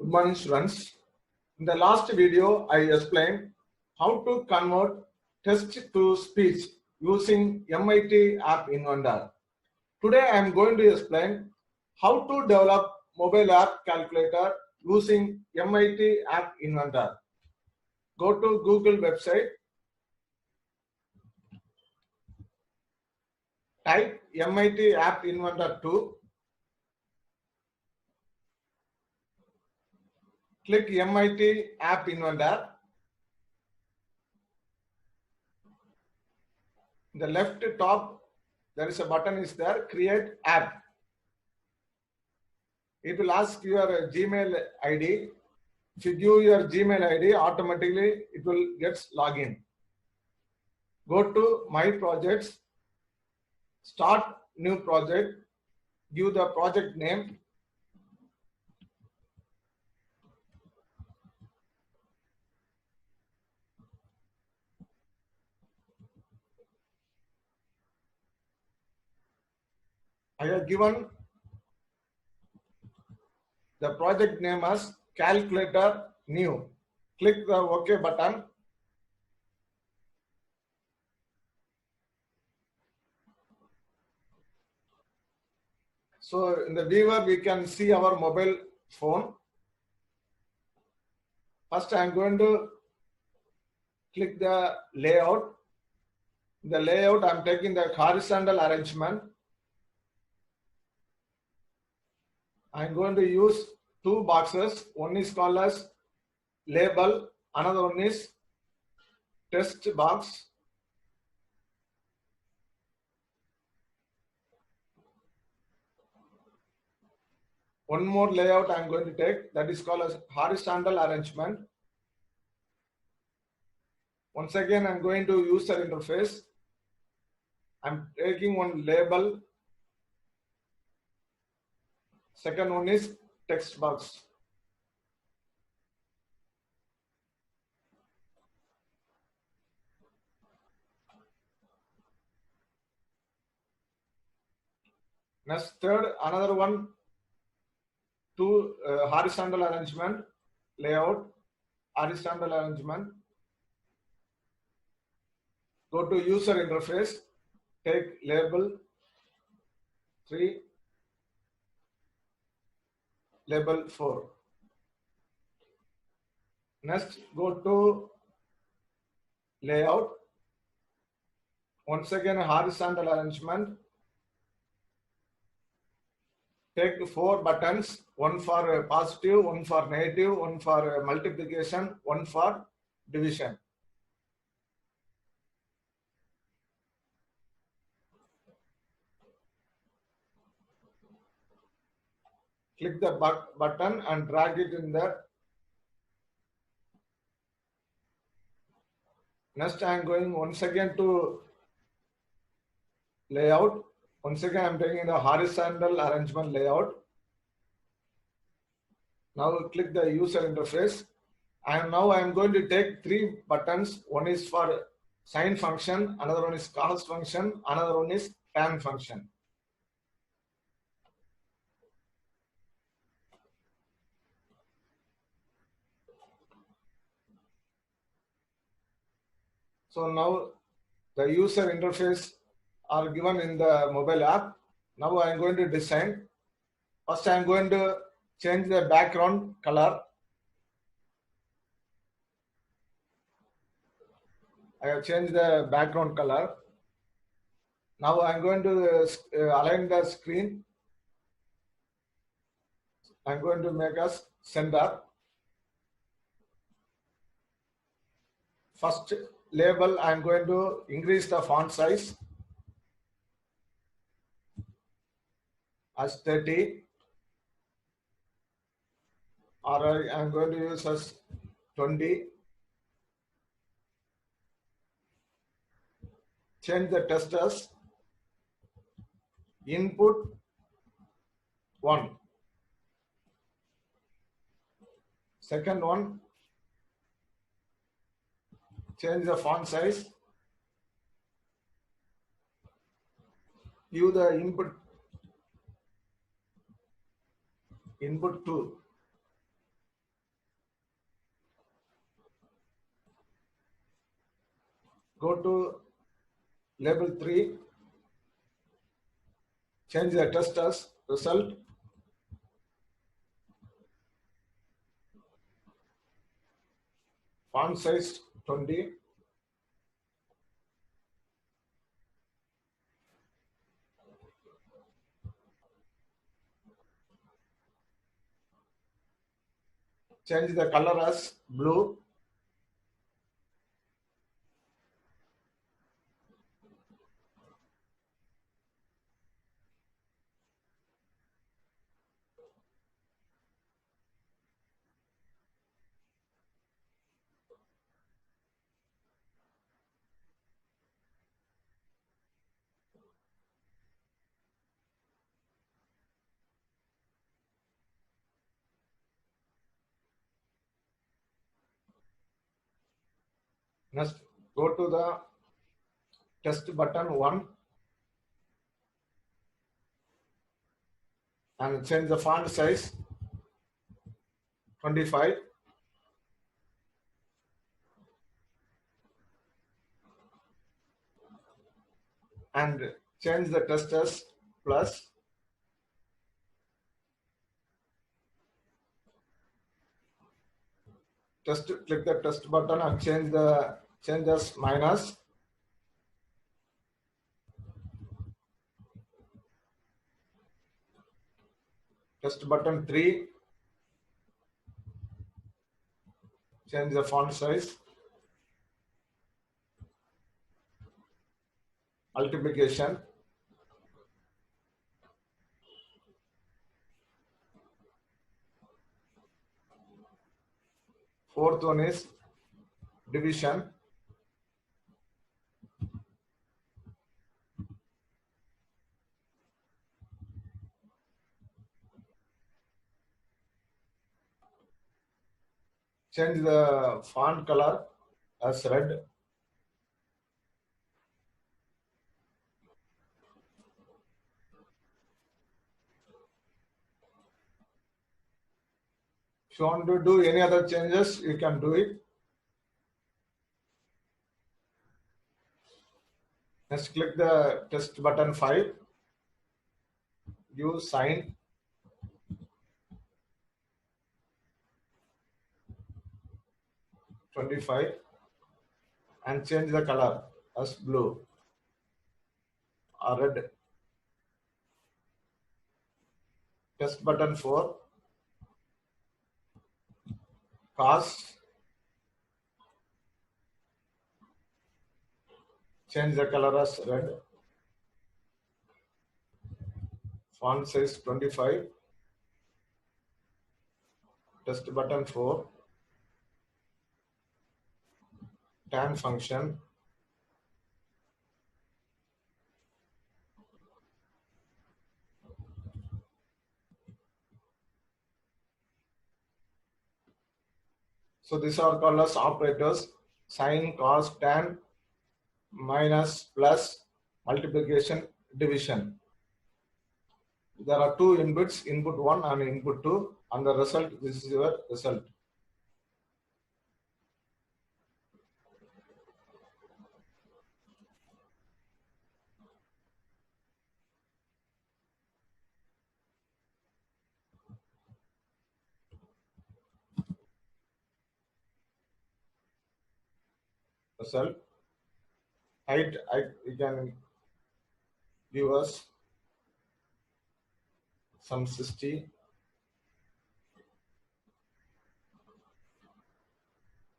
Good morning, students. In the last video, I explained how to convert text to speech using MIT App Inventor. Today, I am going to explain how to develop mobile app calculator using MIT App Inventor. Go to Google website, type MIT App Inventor 2, click MIT App Inventor. In the left top, there is a button is there, create app. It will ask your Gmail ID. If you give your Gmail ID, automatically it will get login. Go to My Projects, start new project, give the project name. I have given the project name as Calculator New. Click the OK button. So in the viewer, we can see our mobile phone. First, I am going to click the layout. In the layout, I am taking the horizontal arrangement. I am going to use two boxes. One is called as label, another one is text box. One more layout I am going to take, that is called as horizontal arrangement. Once again, I am going to user interface. I am taking one label. Second one is text box. Next, third, another one, two horizontal arrangement, layout, horizontal arrangement. Go to user interface, take label 3, label 4. Next, go to layout. Once again, a horizontal arrangement. Take 4 buttons, one for positive, one for negative, one for multiplication, one for division. Click the button and drag it in there. Next, I am going once again to layout. Once again, I am taking the horizontal arrangement layout. Now click the user interface. And now I am going to take 3 buttons. One is for sine function, another one is cos function, another one is tan function. So now the user interface are given in the mobile app. Now I am going to design. First I am going to change the background color. I have changed the background color. Now I am going to align the screen. I am going to make us center. First label, I am going to increase the font size as 30, or I am going to use as 20. Change the text as input 1. Second one, change the font size. Give the input 2. Go to label 3, change the test as result. Font size 20. Change the color as blue. Next, go to the test button 1 and change the font size 25. And change the test as plus. Click the test button and change as minus. Test button 3, change the font size. Multiplication. Fourth one is division. Change the font color as red. If you want to do any other changes, you can do it. Next, click the test button 5. Use sign. $25 and change the color as blue or red. Test button 4. Cost. Change the color as red. Font size 25. Test button 4. Tan function. So these are called as operators: sine, cos, tan, minus, plus, multiplication, division. There are two inputs, input 1 and input 2, and the result, this is your result. Result. Height, you can give us some 60.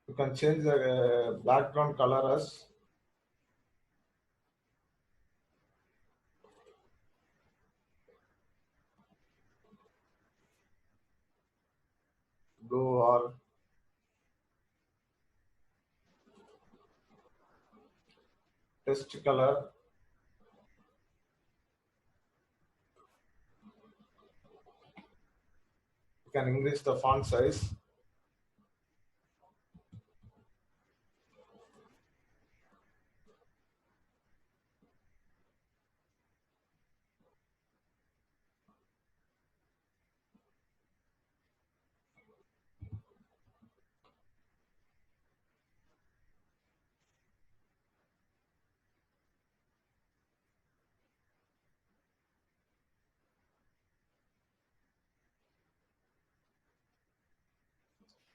You can change the background color as blue or test color. You can increase the font size.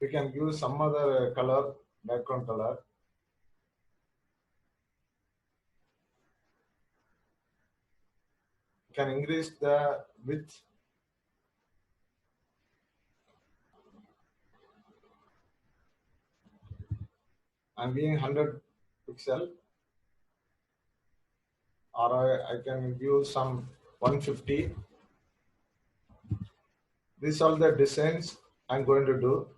We can give some other color, background color. We can increase the width. I'm giving 100 pixel, or I can give some 150. These are the designs I'm going to do.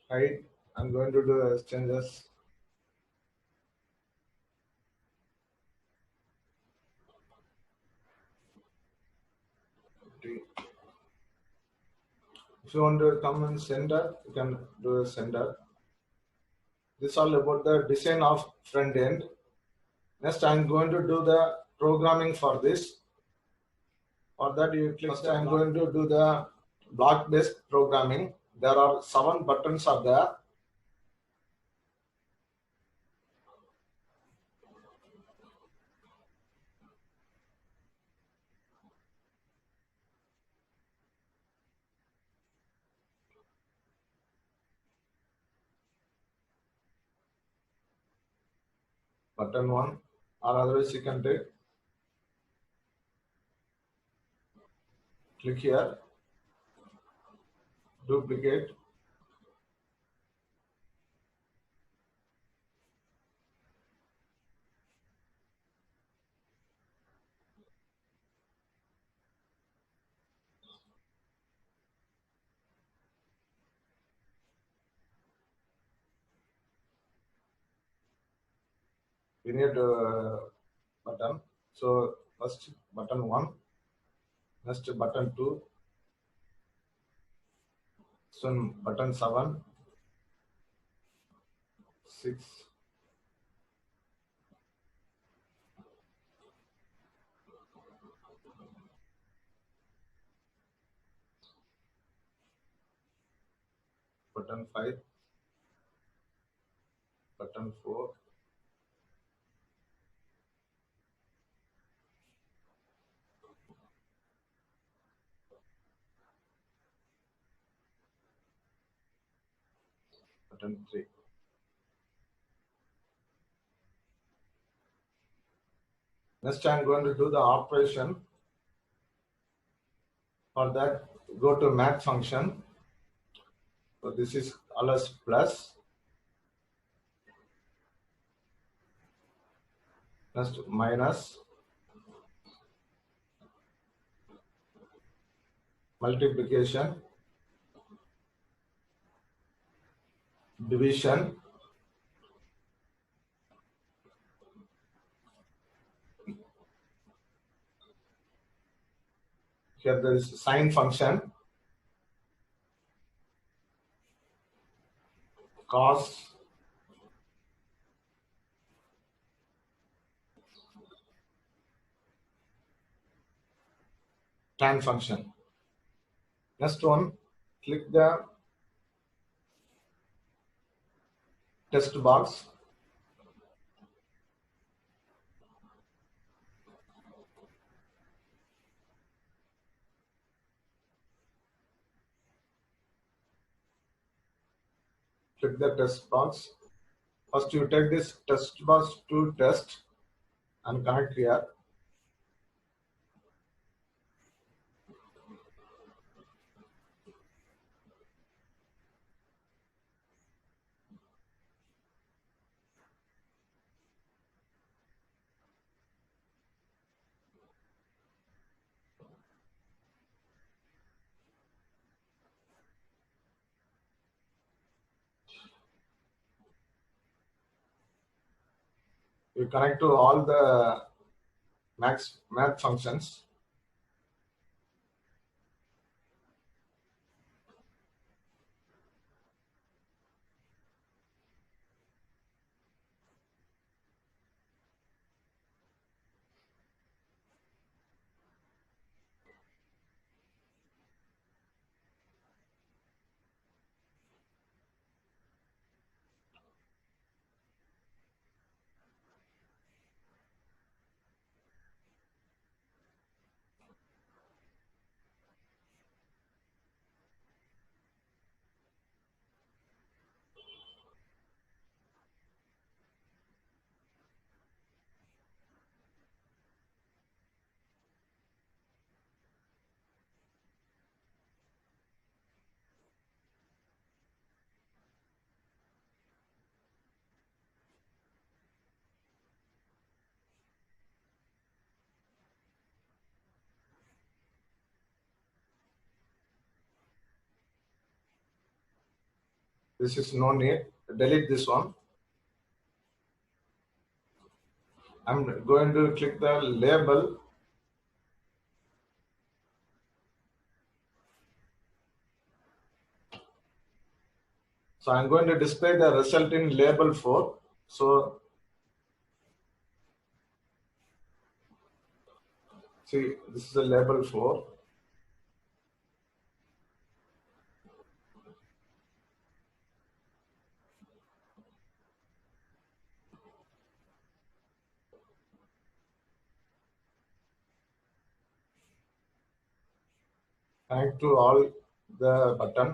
Height, I'm going to do changes. If you want to come in center, you can do a center. This is all about the design of front end. Next, I'm going to do the programming for this. For that, you click. First, I'm going to do the block-based programming. There are 7 buttons are there. Button 1, or otherwise you can take. Click here. Duplicate. We need button. So first button 1, next button 2, soon button 7, 6, button 5, button 4, button 3. Next I'm going to do the operation. For that, go to math function. So this is ls plus. Next minus, multiplication, division, here there is sine function, cos, tan function. Next one, click the text box. Click the test box. First you take this test box to test and connect here. You connect to all the math functions. This is no need. Delete this one. I'm going to click the label. So I'm going to display the result in label 4. So see, this is a label 4. Thank to all the button.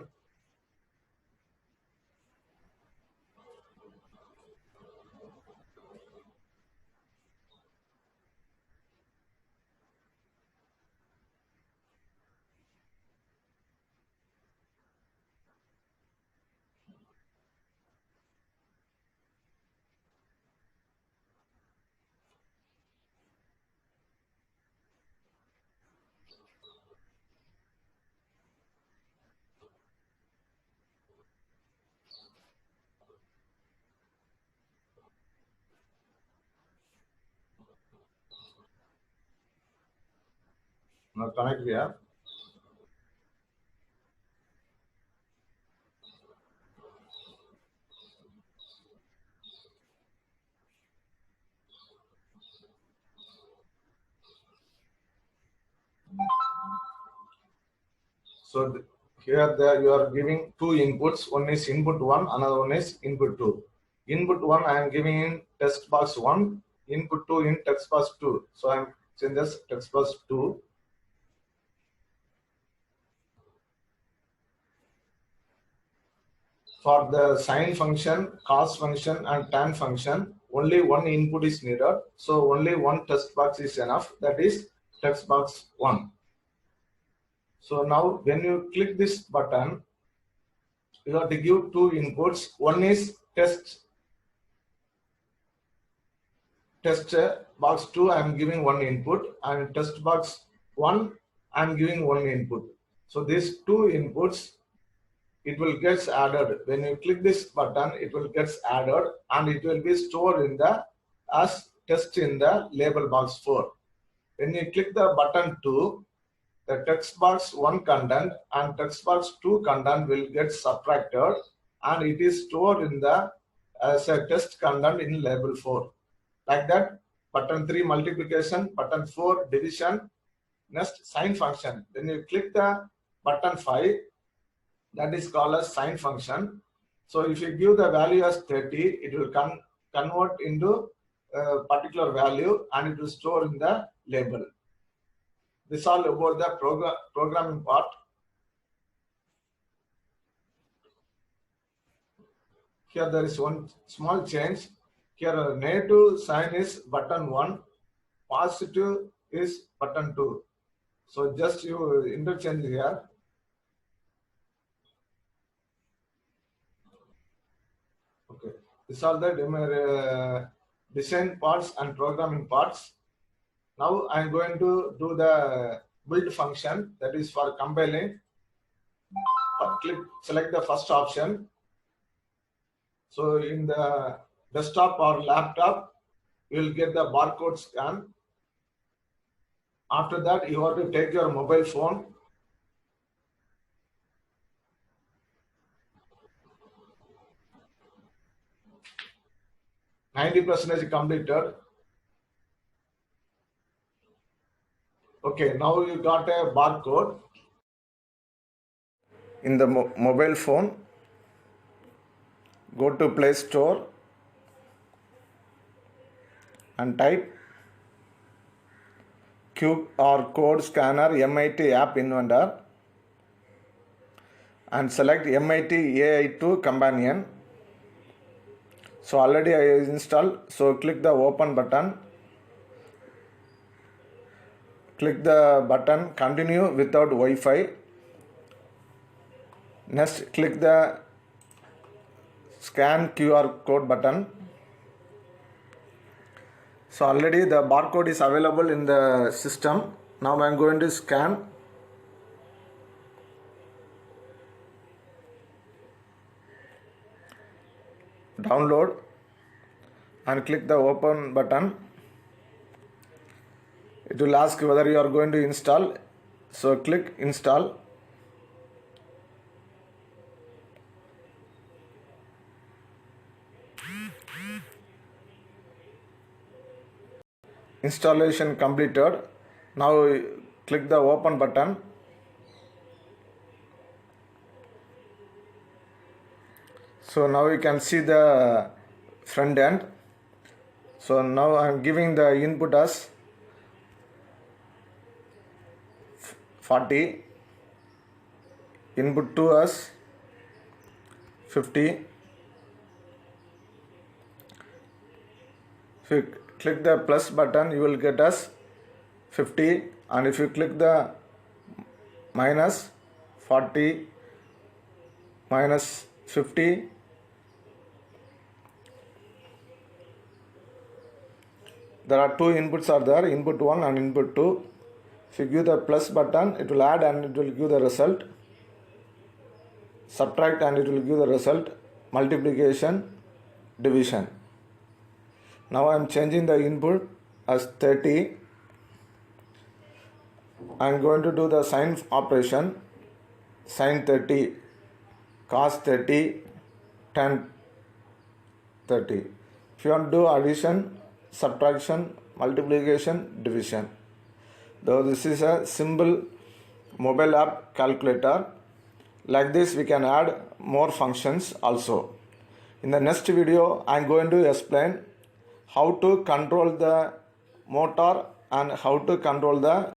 Now connect here. So here you are giving two inputs. One is input 1, another one is input 2. Input 1 I am giving in text box 1, input 2 in text box 2. So I am saying this text box 2. For the sine function, cos function and tan function, only one input is needed. So only one text box is enough. That is text box 1. So now when you click this button, you have to give two inputs. One is test box 2 I am giving one input, and test box 1 I am giving one input. So these two inputs, it will get added. When you click this button, it will get added and it will be stored in the as test in the label box 4. When you click the button 2, the text box 1 content and text box 2 content will get subtracted and it is stored in the as a test content in label 4. Like that, button 3 multiplication, button 4 division, next sine function. When you click the button 5, that is called as sine function. So if you give the value as 30, it will convert into a particular value and it will store in the label. This is all about the programming part. Here there is one small change. Here negative sign is button 1, positive is button 2. So just you interchange here. Okay, these are the design parts and programming parts. Now I am going to do the build function, that is for compiling. Select the first option. So in the desktop or laptop, you will get the barcode scan. After that, you have to take your mobile phone. %90 completed. Okay, now you got a barcode. In the mobile phone, go to Play Store and type QR code scanner MIT App Inventor and select MIT AI2 companion. So already I installed, so click the open button. Click the button continue without Wi-Fi. Next click the scan QR code button. So already the barcode is available in the system. Now I am going to scan. download and click the open button. It will ask whether you are going to install, so click install. Installation completed. Now click the open button. So now you can see the front end. So now I am giving the input as 40, input 2 as 50. If you click the plus button, you will get as 50, and if you click the minus 40 minus 50, there are two inputs are there, input 1 and input 2. If you give the plus button, it will add and it will give the result. Subtract and it will give the result. Multiplication, division. Now I am changing the input as 30. I am going to do the sine operation. Sine 30, cos 30, tan 30. If you want to do addition, subtraction, multiplication, division. Though this is a simple mobile app calculator. Like this we can add more functions also. In the next video I am going to explain how to control the motor and how to control the